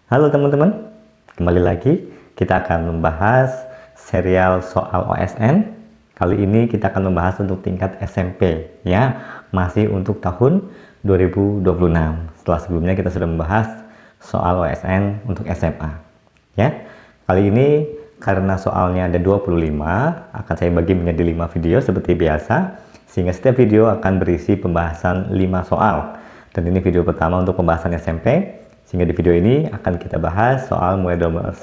Halo teman-teman, kembali lagi kita akan membahas serial soal OSN. Kali ini kita akan membahas untuk tingkat SMP ya, masih untuk tahun 2026. Setelah sebelumnya kita sudah membahas soal OSN untuk SMA ya. Kali ini karena soalnya ada 25, akan saya bagi menjadi 5 video seperti biasa, sehingga setiap video akan berisi pembahasan 5 soal. Dan ini video pertama untuk pembahasan SMP. Sehingga di video ini akan kita bahas soal mulai nomor 1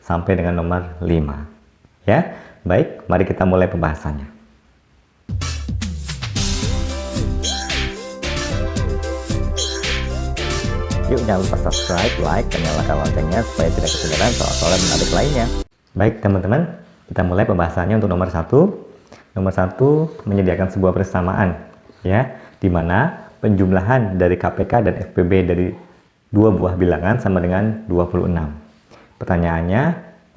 sampai dengan nomor 5. Ya, baik, mari kita mulai pembahasannya. Yuk, jangan lupa subscribe, like, dan nyalakan loncengnya supaya tidak ketinggalan soal-soal menarik lainnya. Baik teman-teman, kita mulai pembahasannya untuk nomor 1. Nomor 1 menyediakan sebuah persamaan, ya, di mana penjumlahan dari KPK dan FPB dari dua buah bilangan sama dengan 26. Pertanyaannya,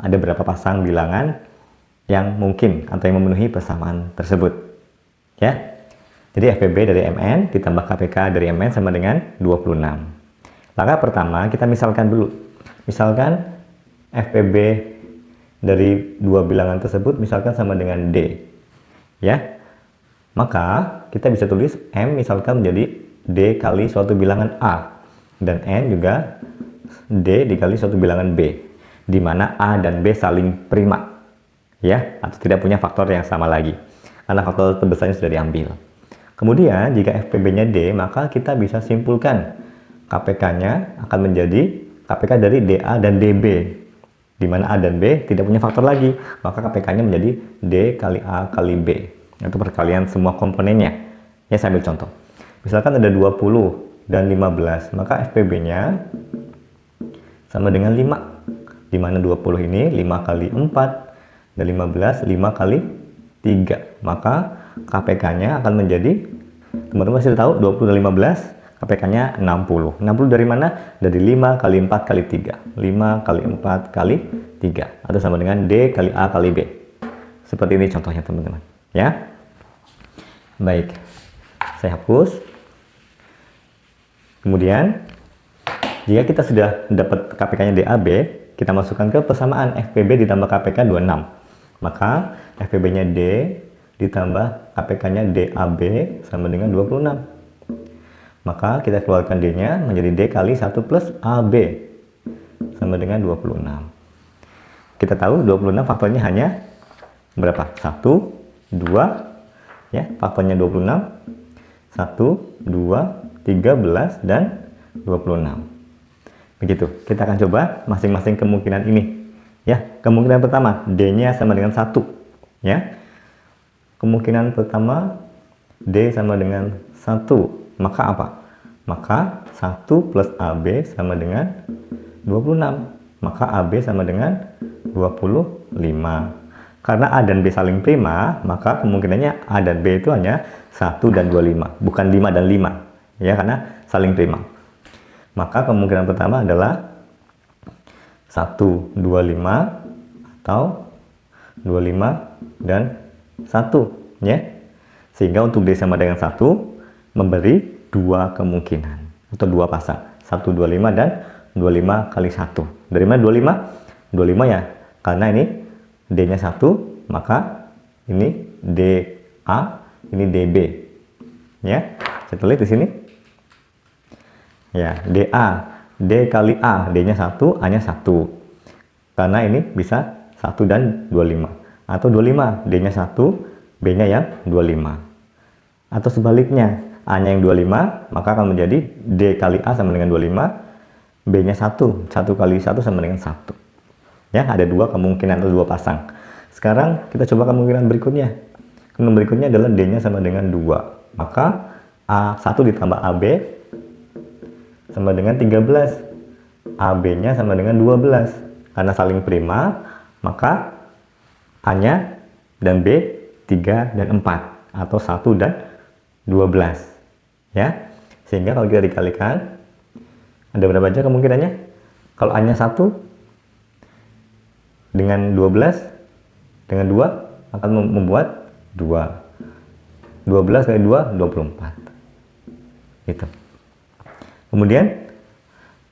ada berapa pasang bilangan yang mungkin atau yang memenuhi persamaan tersebut? Ya. Jadi FPB dari MN ditambah KPK dari MN sama dengan 26. Langkah pertama, kita misalkan dulu. Misalkan FPB dari dua bilangan tersebut misalkan sama dengan D. Ya. Maka kita bisa tulis M misalkan menjadi D kali suatu bilangan A. Dan N juga D dikali suatu bilangan B, di mana A dan B saling prima, ya, atau tidak punya faktor yang sama lagi, karena faktor terbesarnya sudah diambil. Kemudian jika FPB-nya D, maka kita bisa simpulkan KPK-nya akan menjadi KPK dari DA dan DB, di mana A dan B tidak punya faktor lagi, maka KPK-nya menjadi D kali A kali B, itu perkalian semua komponennya. Ya, saya ambil contoh. Misalkan ada 20 dan 15, maka FPB-nya sama dengan 5, di mana 20 ini 5 kali 4 dan 15 5 kali 3, maka KPK-nya akan menjadi, teman-teman masih tahu 20 dan 15, KPK-nya 60. 60 dari mana? Dari 5 kali 4 kali 3, 5 kali 4 kali 3, atau sama dengan D kali A kali B. Seperti ini contohnya teman-teman, ya. Baik, saya hapus. Kemudian, jika kita sudah dapat KPK-nya DAB, kita masukkan ke persamaan FPB ditambah KPK 26. Maka FPB-nya D ditambah KPK-nya DAB sama dengan 26. Maka kita keluarkan D-nya menjadi D kali 1 plus AB sama dengan 26. Kita tahu 26 faktornya hanya berapa? 1, 2, ya, faktornya 26, 1, 2, 13 dan 26. Begitu. Kita akan coba masing-masing kemungkinan ini. Ya, kemungkinan pertama D-nya sama dengan 1, ya. Kemungkinan pertama D sama dengan 1. Maka apa? Maka 1 plus AB sama dengan 26. Maka AB sama dengan 25. Karena A dan B saling prima, maka kemungkinannya A dan B itu hanya 1 dan 25, bukan 5 dan 5. Ya, karena saling prima. Maka kemungkinan pertama adalah 125 atau 25 dan 1, ya. Sehingga untuk D sama dengan 1 memberi dua kemungkinan atau dua pasang, 125 dan 25 kali 1. Dari mana 25? 25 ya, karena ini D-nya 1, maka ini DA, ini DB. Ya, saya tulis di sini. Ya, DA, D kali A, D-nya 1, A-nya 1. Karena ini bisa 1 dan 25. Atau 25, D-nya 1, B-nya yang 25. Atau sebaliknya, A-nya yang 25, maka akan menjadi D kali A sama dengan 25, B-nya 1, 1 kali 1 sama dengan 1. Ya, ada dua kemungkinan atau dua pasang. Sekarang kita coba kemungkinan berikutnya. Kemungkinan berikutnya adalah D-nya sama dengan 2. Maka A1 ditambah AB sama dengan 13, AB-nya sama dengan 12. Karena saling prima, maka A-nya dan B 3 dan 4, atau 1 dan 12. Ya, sehingga kalau kita dikalikan, ada berapa aja kemungkinannya? Kalau A-nya 1 dengan 12 dengan 2 akan membuat 2. 12 kali 2, 24. Gitu. Kemudian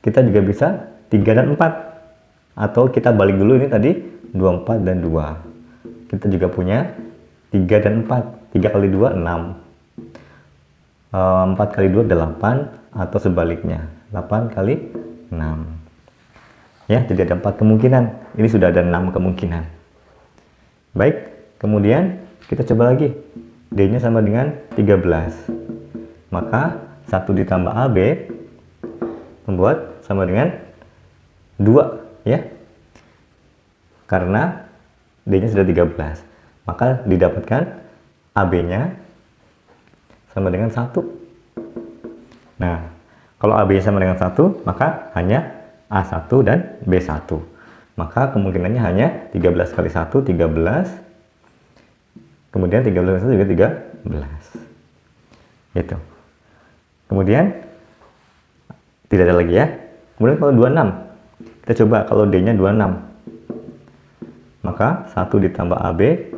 kita juga bisa 3 dan 4. Atau kita balik dulu, ini tadi 24 dan 2. Kita juga punya 3 dan 4. 3 kali 2, 6. 4 kali 2, 8. Atau sebaliknya, 8 kali 6. Ya, jadi ada 4 kemungkinan. Ini sudah ada 6 kemungkinan. Baik, kemudian kita coba lagi. D-nya sama dengan 13. Maka 1 ditambah AB membuat sama dengan 2, ya. Karena D-nya sudah 13. Maka didapatkan AB-nya sama dengan 1. Nah, kalau AB-nya sama dengan 1, maka hanya A1 dan B1. Maka kemungkinannya hanya 13 kali 1, 13. Kemudian 13 kali 1 juga 13. Gitu. Kemudian tidak ada lagi ya. Kemudian kalau 26, kita coba kalau D-nya 26. Maka 1 ditambah AB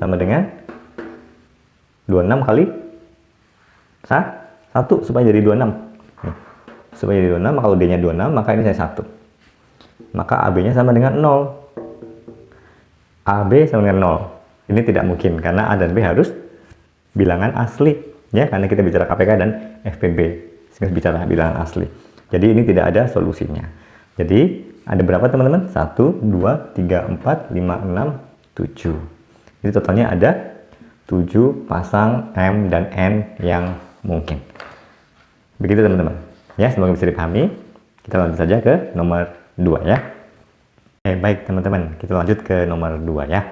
sama dengan 26 kali 1 supaya jadi 26. Supaya jadi 26, kalau D-nya 26, maka ini saya 1. Maka AB-nya sama dengan 0. AB sama dengan 0. Ini tidak mungkin, karena A dan B harus bilangan asli. Ya, karena kita bicara KPK dan FPB. Sehingga bicara bilangan asli. Jadi ini tidak ada solusinya. Jadi, ada berapa teman-teman? 1, 2, 3, 4, 5, 6, 7. Jadi totalnya ada 7 pasang M dan N yang mungkin. Begitu teman-teman. Ya, semoga bisa dipahami. Kita lanjut saja ke nomor 2 ya. Oke, baik teman-teman, kita lanjut ke nomor 2 ya.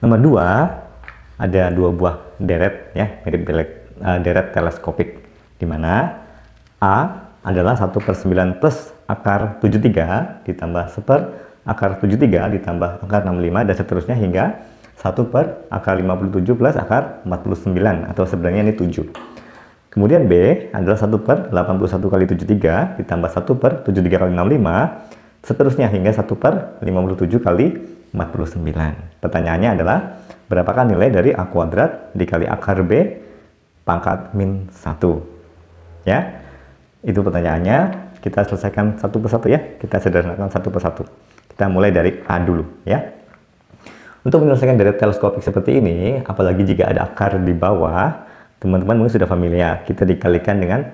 Nomor 2 ada 2 buah deret ya, mirip deret teleskopik, di mana A adalah 1/9 plus akar 73 ditambah 1/akar 73 ditambah akar 65 dan seterusnya hingga 1/akar 57 plus akar 49, atau sebenarnya ini 7. Kemudian B adalah 1/81 kali 73 ditambah 1/73 kali 65, seterusnya hingga 1/57 kali 49. Pertanyaannya adalah, berapakah nilai dari A kuadrat dikali akar B pangkat min 1? Ya, itu pertanyaannya. Kita selesaikan satu persatu ya. Kita sederhanakan satu persatu. Kita mulai dari A dulu ya. Untuk menyelesaikan deret teleskopik seperti ini, apalagi jika ada akar di bawah, teman-teman mungkin sudah familiar. Kita dikalikan dengan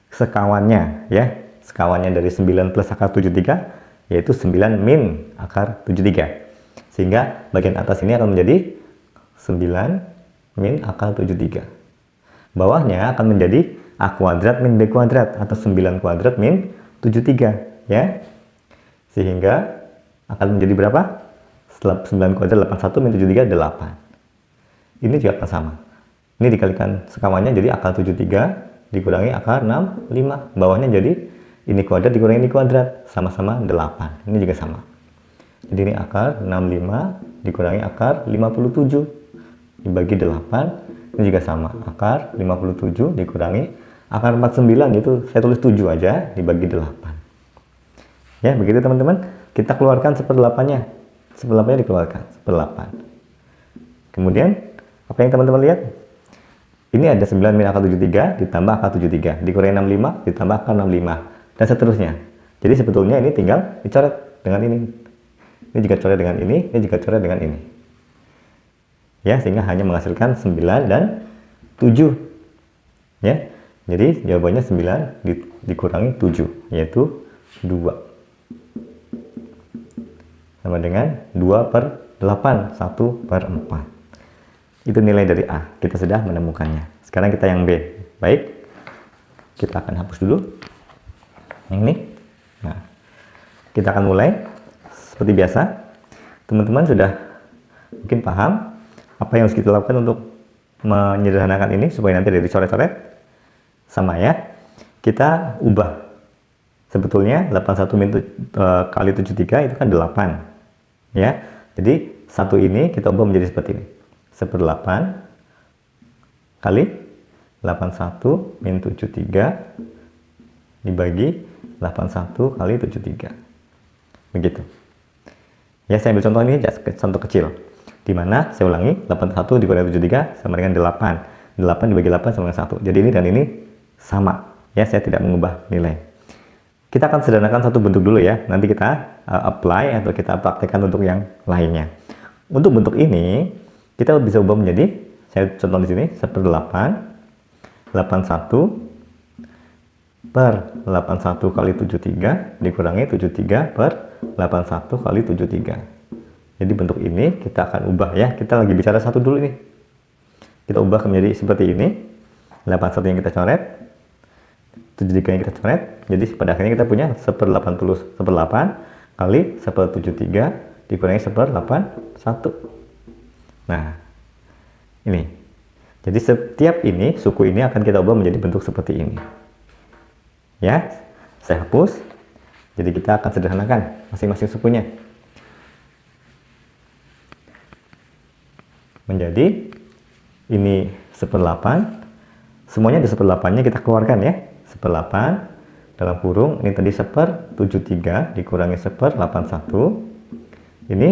sekawannya ya. Sekawannya dari 9 plus akar 73 yaitu 9 min akar 73. Sehingga bagian atas ini akan menjadi 9 min akar 73. Bawahnya akan menjadi A kuadrat min B kuadrat atau 9 kuadrat min 73 ya. Sehingga akan menjadi berapa? 9 kuadrat 81 min 73 8. Ini juga akan sama. Ini dikalikan sekawannya jadi akar 73 dikurangi akar 65. Bawahnya jadi ini kuadrat dikurangi ini kuadrat, sama-sama 8. Ini juga sama. Jadi ini akar 65 dikurangi akar 57 dibagi 8. Ini juga sama. Akar 57 dikurangi akar 49, itu saya tulis 7 aja dibagi 8. Ya, begitu teman-teman. Kita keluarkan 1/8-nya. 1/8-nya dikeluarkan, 1/8. Kemudian, apa yang teman-teman lihat? Ini ada 9 min akar 73 ditambah akar 73, dikurangi 65 ditambah akar 65, dan seterusnya. Jadi sebetulnya ini tinggal dicoret dengan ini. Ini juga coret dengan ini juga coret dengan ini. Ya, sehingga hanya menghasilkan 9 dan 7. Ya. Jadi jawabannya 9 dikurangi 7, yaitu 2. Sama dengan 2/8, 1/4. Itu nilai dari A. Kita sudah menemukannya. Sekarang kita yang B. Baik. Kita akan hapus dulu yang ini. Nah, kita akan mulai seperti biasa. Teman-teman sudah mungkin paham apa yang harus kita lakukan untuk menyederhanakan ini supaya nanti dari coret-coret. Sama ya. Kita ubah. Sebetulnya 81 min kali 73 itu kan 8. Ya. Jadi 1 ini kita ubah menjadi seperti ini. 1/8 kali 81 min 73 dibagi 81 kali 73. Begitu. Ya, saya ambil contoh ini, contoh kecil. Dimana, saya ulangi, 81 dikurangi 73 sama dengan 8. 8 dibagi 8 sama dengan 1. Jadi ini dan ini sama. Ya, saya tidak mengubah nilai. Kita akan sederhanakan satu bentuk dulu ya, nanti kita apply atau kita praktekkan untuk yang lainnya. Untuk bentuk ini, kita bisa ubah menjadi, saya contoh di sini, 1/8, 81 per 81 kali 73 dikurangi 73 per 81 kali 73. Jadi bentuk ini kita akan ubah ya, kita lagi bicara satu dulu nih. Kita ubah menjadi seperti ini, 81 yang kita coret, 73 yang kita coret, jadi pada akhirnya kita punya 1/8 kali 1/73 dikurangi 1/81. Nah, ini. Jadi setiap ini, suku ini akan kita ubah menjadi bentuk seperti ini. Ya, saya hapus. Jadi kita akan sederhanakan masing-masing sukunya. Menjadi ini 1/8. Semuanya di 1/8-nya kita keluarkan ya. 1/8 dalam kurung, ini tadi 1/73 dikurangi 1/81. Ini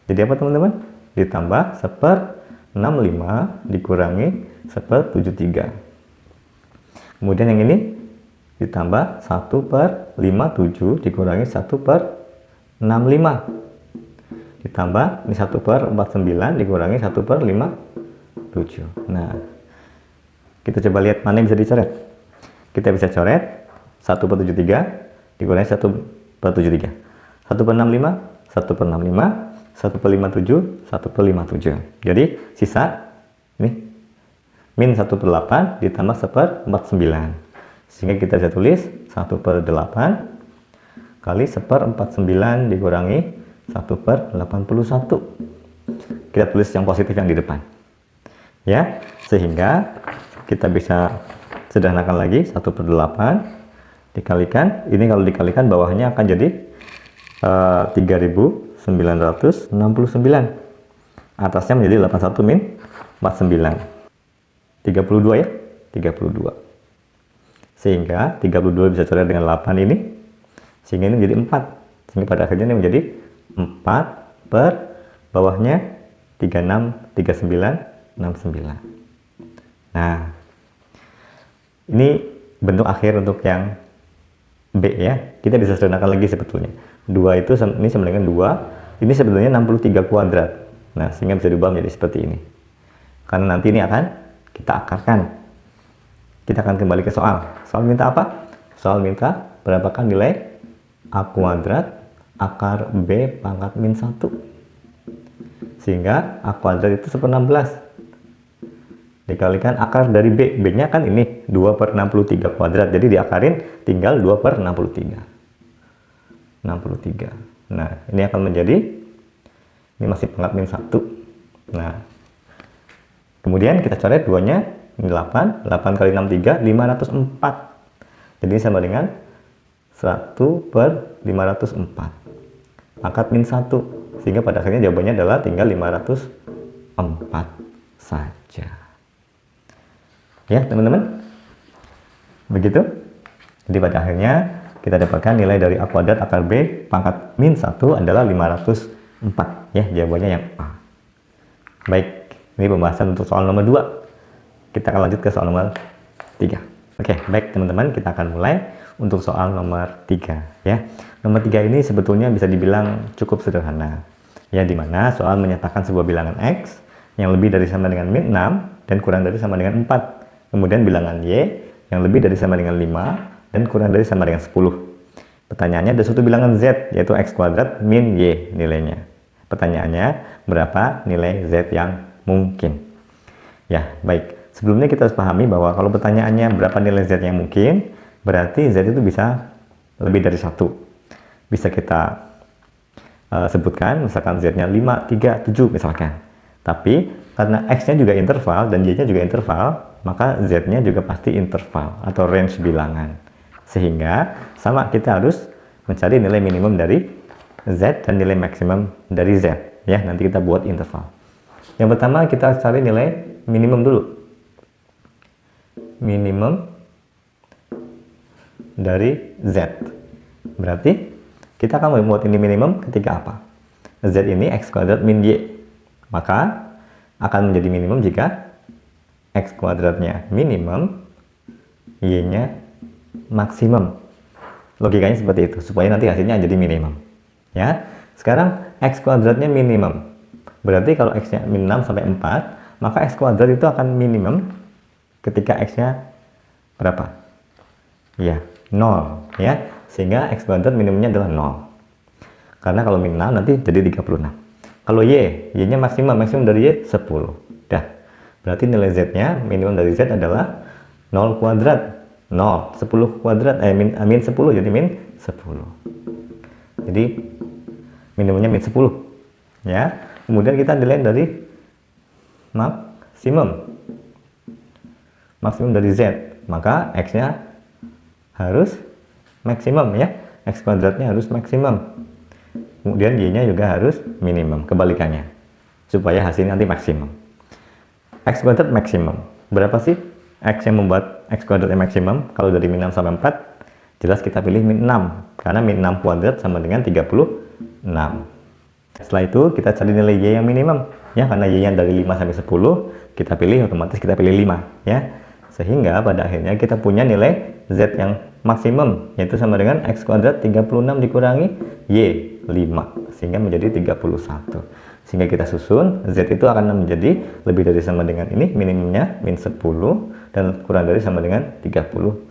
jadi apa teman-teman? Ditambah 1/65 dikurangi 1/73. Kemudian yang ini ditambah 1/57 dikurangi 1/65. Ditambah ini 1/49 dikurangi 1/57. Nah, kita coba lihat mana yang bisa dicoret. Kita bisa coret 1/73 dikurangi 1/73. 1/65, 1/65, 1/57, 1/57. Jadi sisa ini min 1/8 ditambah 1/49. Sehingga kita bisa tulis 1/8 kali 1/49 dikurangi 1/81. Kita tulis yang positif yang di depan. Ya, sehingga kita bisa sederhanakan lagi 1/8 dikalikan, ini kalau dikalikan bawahnya akan jadi 3969. Atasnya menjadi 81 min 49. 32 ya, 32. Sehingga 32 bisa coret dengan 8 ini, sehingga ini menjadi 4. Sehingga pada akhirnya ini menjadi 4 per bawahnya 36, 39, 69. Nah, ini bentuk akhir untuk yang B ya. Kita bisa sederhanakan lagi sebetulnya. 2 itu ini sama dengan 2. Ini sebetulnya 63 kuadrat. Nah, sehingga bisa diubah menjadi seperti ini. Karena nanti ini akan kita akarkan. Kita akan kembali ke soal. Soal minta apa? Soal minta berapakah nilai A kuadrat akar B pangkat min 1. Sehingga A kuadrat itu 1/16. Dikalikan akar dari B. B-nya kan ini 2/63 kuadrat. Jadi diakarin tinggal 2/63. 63. Nah, ini akan menjadi, ini masih pangkat min 1. Nah, kemudian kita coret 2-nya, ini 8. 8 kali 63, 504. Jadi ini sama dengan 1/504. Pangkat min 1. Sehingga pada akhirnya jawabannya adalah tinggal 504 saja. Ya, teman-teman. Begitu. Jadi pada akhirnya kita dapatkan nilai dari A kuadrat akar B pangkat min 1 adalah 504. Ya, jawabannya yang A. Baik, ini pembahasan untuk soal nomor 2. Kita akan lanjut ke soal nomor 3. Oke, baik teman-teman, kita akan mulai untuk soal nomor 3 ya. Nomor 3 ini sebetulnya bisa dibilang cukup sederhana. Ya, dimana soal menyatakan sebuah bilangan X yang lebih dari sama dengan min 6 dan kurang dari sama dengan 4. Kemudian bilangan Y yang lebih dari sama dengan 5 dan kurang dari sama dengan 10. Pertanyaannya ada suatu bilangan Z, yaitu X kuadrat min Y nilainya. Pertanyaannya, berapa nilai Z yang mungkin? Ya, baik. Sebelumnya kita harus pahami bahwa kalau pertanyaannya berapa nilai Z yang mungkin, berarti Z itu bisa lebih dari 1. Bisa kita sebutkan, misalkan Z-nya 5, 3, 7 misalkan. Tapi karena X-nya juga interval dan Y-nya juga interval, maka Z-nya juga pasti interval atau range bilangan. Sehingga sama, kita harus mencari nilai minimum dari Z dan nilai maksimum dari Z. Ya, nanti kita buat interval. Yang pertama kita cari nilai minimum dulu. Minimum dari Z. Berarti kita akan membuat ini minimum ketika apa? Z ini X kuadrat min Y. Maka akan menjadi minimum jika X kuadratnya minimum, Y-nya maksimum. Logikanya seperti itu, supaya nanti hasilnya jadi minimum. Ya, sekarang X kuadratnya minimum. Berarti kalau X-nya min 6 sampai 4, maka X kuadrat itu akan minimum ketika X-nya berapa? Ya, 0. Ya, sehingga X kuadrat minimumnya adalah 0. Karena kalau min 6 nanti jadi 36. Kalau Y-nya maksimum dari Y 10. Dah. Berarti nilai Z-nya, minimum dari Z adalah 0 kuadrat. 0, 10 kuadrat, min 10, jadi min 10. Jadi, minimumnya min 10. Ya. Kemudian kita nilai dari maksimum. Maksimum dari Z. Maka X-nya harus maksimum ya. X kuadratnya harus maksimum. Kemudian Y-nya juga harus minimum. Kebalikannya. Supaya hasilnya nanti maksimum. X kuadrat maksimum. Berapa sih X yang membuat X kuadratnya maksimum? Kalau dari min 6 sampai 4, jelas kita pilih min 6. Karena min 6 kuadrat sama dengan 36. Setelah itu, kita cari nilai Y yang minimum. Ya, karena Y-nya dari 5 sampai 10, kita pilih, otomatis kita pilih 5. Ya. Sehingga pada akhirnya kita punya nilai Z yang maksimum, yaitu sama dengan X kuadrat 36 dikurangi Y, 5. Sehingga menjadi 31. Sehingga kita susun, Z itu akan menjadi lebih dari sama dengan ini, minimumnya min 10, dan kurang dari sama dengan 31.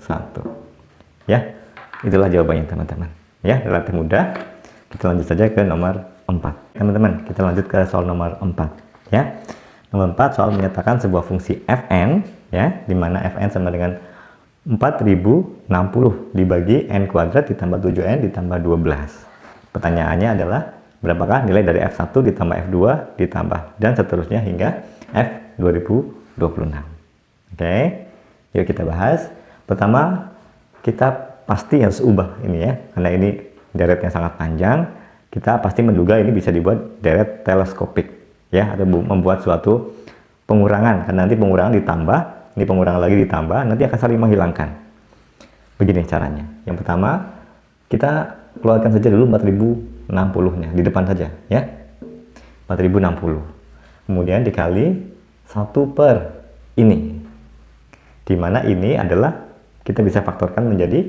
Ya, itulah jawabannya teman-teman. Ya, relatif mudah. Kita lanjut saja ke nomor 4. Teman-teman, kita lanjut ke soal nomor 4. Ya, nomor 4 soal menyatakan sebuah fungsi Fn, ya, di mana Fn sama dengan 4060 dibagi N kuadrat ditambah 7N ditambah 12. Pertanyaannya adalah, berapakah nilai dari F1 ditambah F2 ditambah dan seterusnya hingga F2026. Oke, yuk kita bahas. Pertama, kita pasti harus ubah ini ya, karena ini deretnya sangat panjang. Kita pasti menduga ini bisa dibuat deret teleskopik ya, atau membuat suatu pengurangan, karena nanti pengurangan ditambah, ini pengurangan lagi ditambah, nanti akan saling menghilangkan. Begini caranya. Yang pertama, kita keluarkan saja dulu 4060-nya di depan saja ya. 4060. Kemudian dikali 1 per ini. Dimana ini adalah kita bisa faktorkan menjadi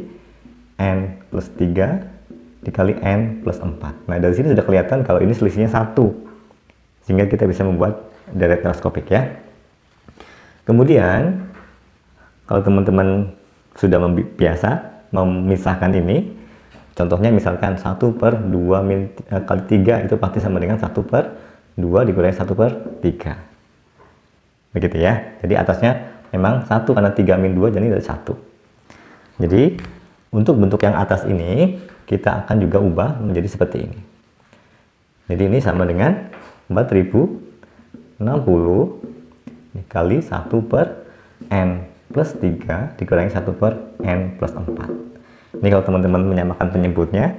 N plus 3 dikali N plus 4. Nah, dari sini sudah kelihatan kalau ini selisihnya 1. Sehingga kita bisa membuat deret teleskopik ya. Kemudian, kalau teman-teman sudah biasa memisahkan ini, contohnya misalkan 1 per 2 kali 3 itu pasti sama dengan 1 per 2 dikurangi 1 per 3. Begitu ya. Jadi atasnya memang 1 karena 3 min 2 jadi ada 1. Jadi untuk bentuk yang atas ini kita akan juga ubah menjadi seperti ini. Jadi ini sama dengan 4060 dikali 1 per N plus 3 dikurangi 1 per N plus 4. Ini kalau teman-teman menyamakan penyebutnya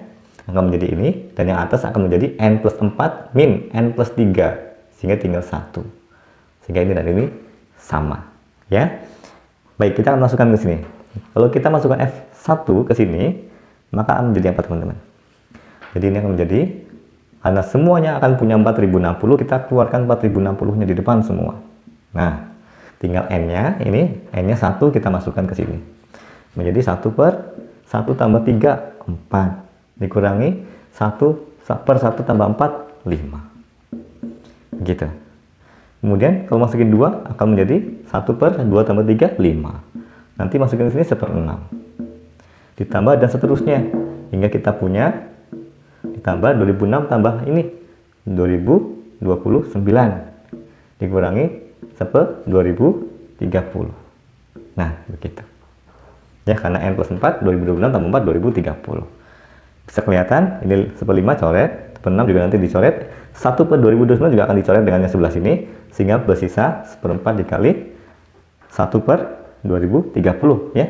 akan menjadi ini, dan yang atas akan menjadi N plus 4 min N plus 3, sehingga tinggal 1. Sehingga ini dan ini sama ya. Baik, kita akan masukkan ke sini. Kalau kita masukkan F1 ke sini, maka akan menjadi apa teman-teman? Jadi ini akan menjadi, karena semuanya akan punya 4060, kita keluarkan 4060-nya di depan semua. Nah, tinggal N-nya, ini N-nya 1 kita masukkan ke sini. Menjadi 1 per 1 tambah 3, 4. Dikurangi 1 per 1 tambah 4, 5. Gitu. Kemudian kalau masukin 2 akan menjadi 1 per 2 tambah 3, 5. Nanti masukin ke sini 1/6. Ditambah dan seterusnya. Hingga kita punya ditambah 2006 tambah ini 2029 dikurangi 2030. Nah, begitu. Ya, karena N plus 4, 2026 tambah 4, 2030. Bisa kelihatan, ini 1/5 coret, 1/6 juga nanti dicoret, 1 per 2029 juga akan dicoret dengan yang sebelah sini, sehingga bersisa 1/4 dikali 1 per 2030 ya.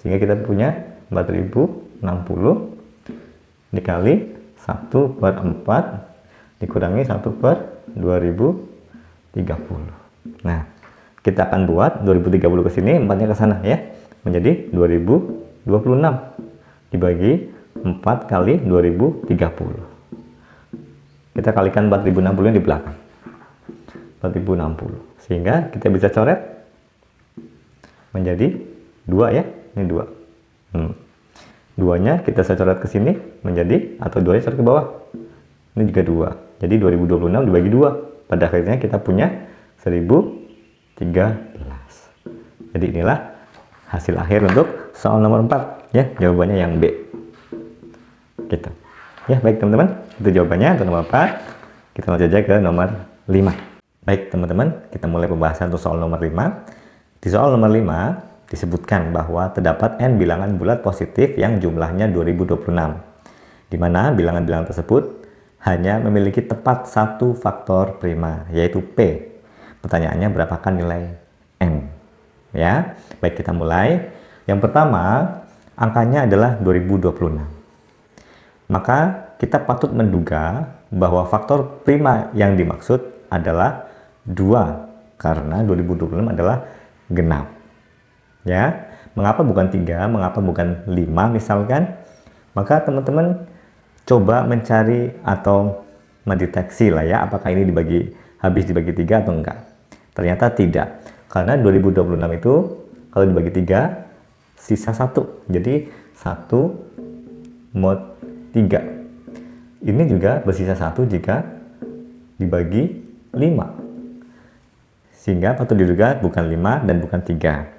Sehingga kita punya 4060 dikali 1 per 4 dikurangi 1 per 2030. Nah, kita akan buat 2030 ke sini, 4-nya ke sana ya. Menjadi 2026 dibagi 4 kali 2030. Kita kalikan 4060 di belakang. 4060. Sehingga kita bisa coret menjadi 2 ya. Ini 2. 2-nya kita saya coret ke sini menjadi, atau 2-nya coret ke bawah. Ini juga 2. Jadi 2026 dibagi 2. Pada akhirnya kita punya 1013. Jadi inilah hasil akhir untuk soal nomor 4. Ya, jawabannya yang B. Gitu. Ya, baik teman-teman. Itu jawabannya untuk nomor 4. Kita lanjut aja ke nomor 5. Baik teman-teman, kita mulai pembahasan untuk soal nomor 5. Di soal nomor 5 disebutkan bahwa terdapat n bilangan bulat positif yang jumlahnya 2026, di mana bilangan-bilangan tersebut hanya memiliki tepat satu faktor prima, yaitu P. Pertanyaannya berapakah nilai n? Ya, baik kita mulai. Yang pertama, angkanya adalah 2026. Maka kita patut menduga bahwa faktor prima yang dimaksud adalah 2, karena 2026 adalah genap. Ya, mengapa bukan 3, mengapa bukan 5 misalkan? Maka teman-teman coba mencari atau mendeteksi lah ya, apakah ini habis dibagi 3 atau enggak. Ternyata tidak, karena 2026 itu kalau dibagi 3 sisa 1, jadi 1 mod 3. Ini juga bersisa 1 jika dibagi 5, sehingga patut diduga bukan 5 dan bukan 3.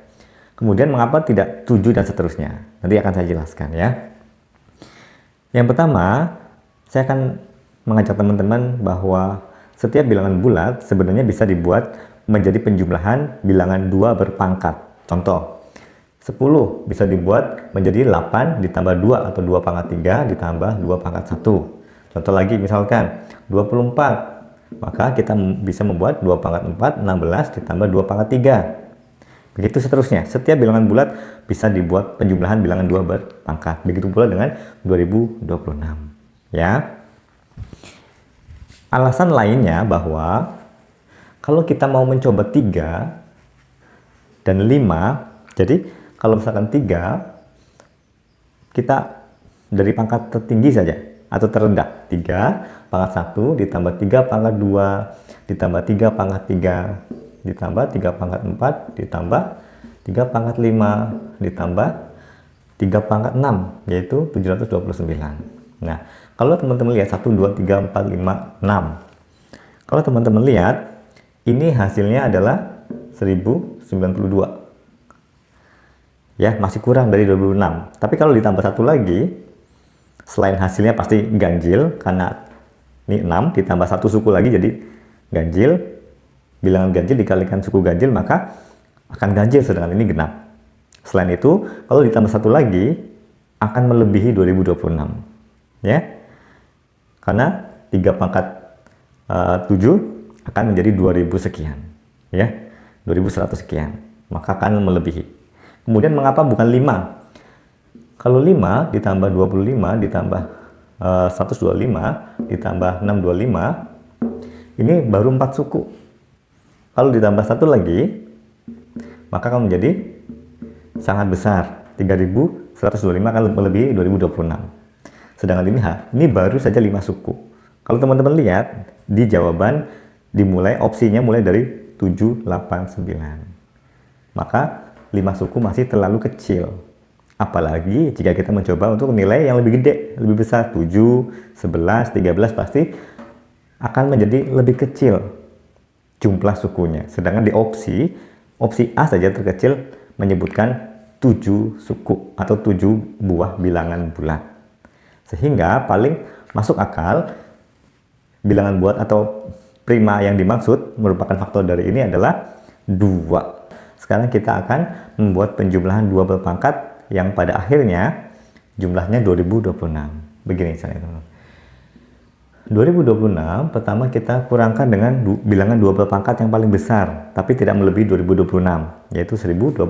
Kemudian mengapa tidak 7 dan seterusnya? Nanti akan saya jelaskan ya. Yang pertama, saya akan mengajak teman-teman bahwa setiap bilangan bulat sebenarnya bisa dibuat menjadi penjumlahan bilangan 2 berpangkat. Contoh, 10 bisa dibuat menjadi 8 ditambah 2 atau 2 pangkat 3 ditambah 2 pangkat 1. Contoh lagi misalkan 24, maka kita bisa membuat 2 pangkat 4, 16 ditambah 2 pangkat 3. Begitu seterusnya, setiap bilangan bulat bisa dibuat penjumlahan bilangan 2 berpangkat. Begitu pula dengan 2026. Ya. Alasan lainnya bahwa kalau kita mau mencoba 3 dan 5, jadi kalau misalkan 3, kita dari pangkat tertinggi saja atau terendah. 3 pangkat 1 ditambah 3 pangkat 2 ditambah 3 pangkat 3 ditambah 3 pangkat 4 ditambah 3 pangkat 5 ditambah 3 pangkat 6, yaitu 729. Nah, kalau teman-teman lihat 1, 2, 3, 4, 5, 6, kalau teman-teman lihat ini hasilnya adalah 1092 ya, masih kurang dari 2026. Tapi kalau ditambah 1 lagi, selain hasilnya pasti ganjil, karena ini 6 ditambah 1 suku lagi jadi ganjil. Bilangan ganjil dikalikan suku ganjil maka akan ganjil, sedangkan ini genap. Selain itu, kalau ditambah 1 lagi akan melebihi 2026 ya, karena 3 pangkat 7 akan menjadi 2000 sekian ya, 2100 sekian, maka akan melebihi. Kemudian mengapa bukan 5? Kalau 5 ditambah 25 ditambah 125 ditambah 625, ini baru 4 suku. Kalau ditambah 1 lagi, maka akan menjadi sangat besar, 3125 akan melebihi 2026. Sedangkan ini baru saja 5 suku. Kalau teman-teman lihat di jawaban dimulai, opsinya mulai dari 789. Maka 5 suku masih terlalu kecil. Apalagi jika kita mencoba untuk nilai yang lebih gede, lebih besar, 7, 11, 13 pasti akan menjadi lebih kecil jumlah sukunya. Sedangkan di opsi A saja terkecil menyebutkan 7 suku atau 7 buah bilangan bulat. Sehingga paling masuk akal bilangan bulat atau prima yang dimaksud merupakan faktor dari ini adalah 2. Sekarang kita akan membuat penjumlahan 2 berpangkat yang pada akhirnya jumlahnya 2026. Begini misalnya teman-teman. 2026 pertama kita kurangkan dengan bilangan 2 berpangkat yang paling besar tapi tidak melebihi 2026, yaitu 1024,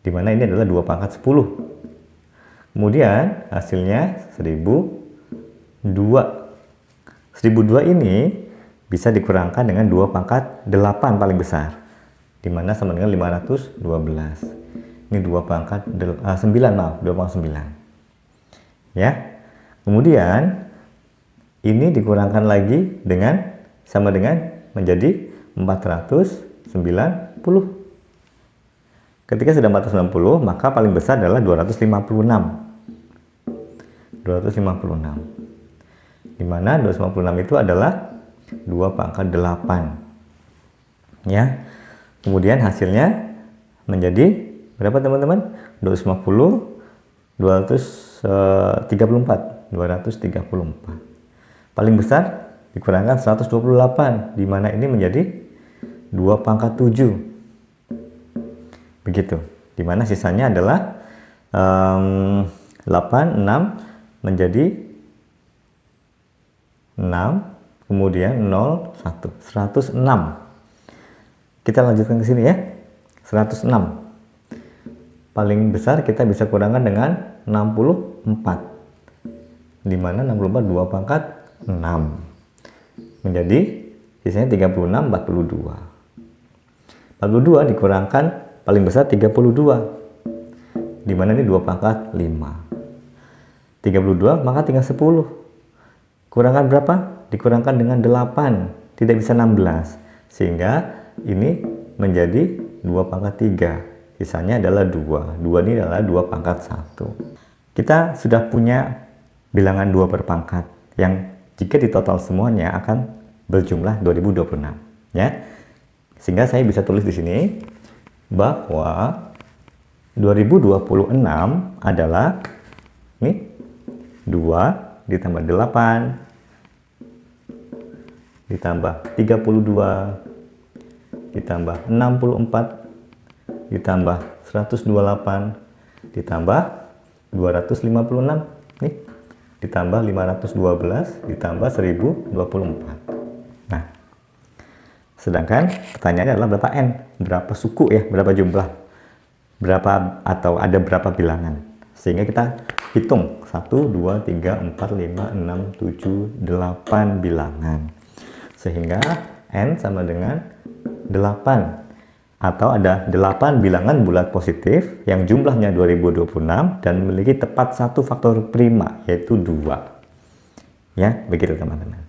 dimana ini adalah 2 pangkat 10. Kemudian hasilnya 1002. 1002 ini bisa dikurangkan dengan 2 pangkat 8 paling besar, dimana sama dengan 512. Ini 2 pangkat 9, maaf, 2 pangkat 9 ya. Kemudian ini dikurangkan lagi dengan sama dengan menjadi 490. Ketika sudah 490, maka paling besar adalah 256. 256. Dimana 256 itu adalah 2 pangkat 8. Ya. Kemudian hasilnya menjadi berapa teman-teman? 250, 234. Paling besar dikurangkan 128, di mana ini menjadi 2 pangkat 7. Begitu. Di mana sisanya adalah 8, 6 menjadi 6, kemudian 0, 1. 106. Kita lanjutkan ke sini ya. 106. Paling besar kita bisa kurangkan dengan 64. Di mana 64 2 pangkat 6. Menjadi sisanya 36, 42. 42 dikurangkan paling besar 32. Di mana ini 2 pangkat 5. 32 maka tinggal 10. Kurangkan berapa? Dikurangkan dengan 8. Tidak bisa 16. Sehingga ini menjadi 2 pangkat 3. Sisanya adalah 2. 2 ini adalah 2 pangkat 1. Kita sudah punya bilangan 2 per pangkat yang jika ditotal semuanya akan berjumlah 2026. Ya. Sehingga saya bisa tulis di sini bahwa 2026 adalah ini 2 ditambah 8 ditambah 32 ditambah 64 ditambah 128 ditambah 256 nih, ditambah 512 ditambah 1024. Nah, sedangkan pertanyaannya adalah berapa n, berapa suku ya, berapa jumlah, berapa atau ada berapa bilangan. Sehingga kita hitung 1, 2, 3, 4, 5, 6, 7, 8 bilangan. Sehingga n sama dengan 8, atau ada 8 bilangan bulat positif yang jumlahnya 2026 dan memiliki tepat 1 faktor prima, yaitu 2. Ya, begitu teman-teman.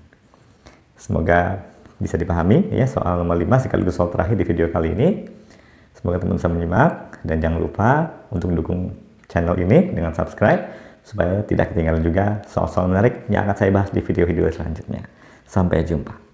Semoga bisa dipahami ya soal nomor 5 sekaligus soal terakhir di video kali ini. Semoga teman-teman bisa menyimak dan jangan lupa untuk mendukung channel ini dengan subscribe supaya tidak ketinggalan juga soal-soal menarik yang akan saya bahas di video-video selanjutnya. Sampai jumpa.